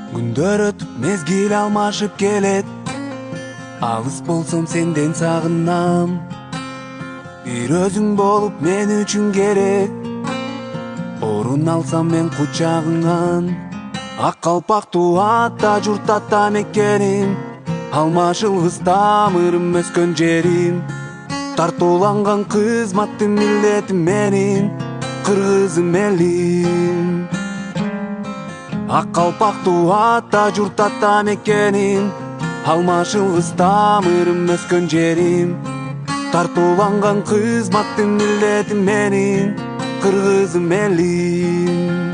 Күндөр өтүп мезгил алмашып келет, алыс болсом сенден сагынам. Бир өзүң болуп мен үчүн керек, орун алсам мен кучагыңан. Ак калпактуу ата журт ата мекеним, алмашылгыс тамырым өскөн жерим. Тартууланган кызматтын милдетим менин, кыргызым элим. Ак калпактуу ата журт ата мекеним, алмашылгыс тамырым өскөн жерим. Тартууланган кызматтын милдетим менин, кыргызым элим.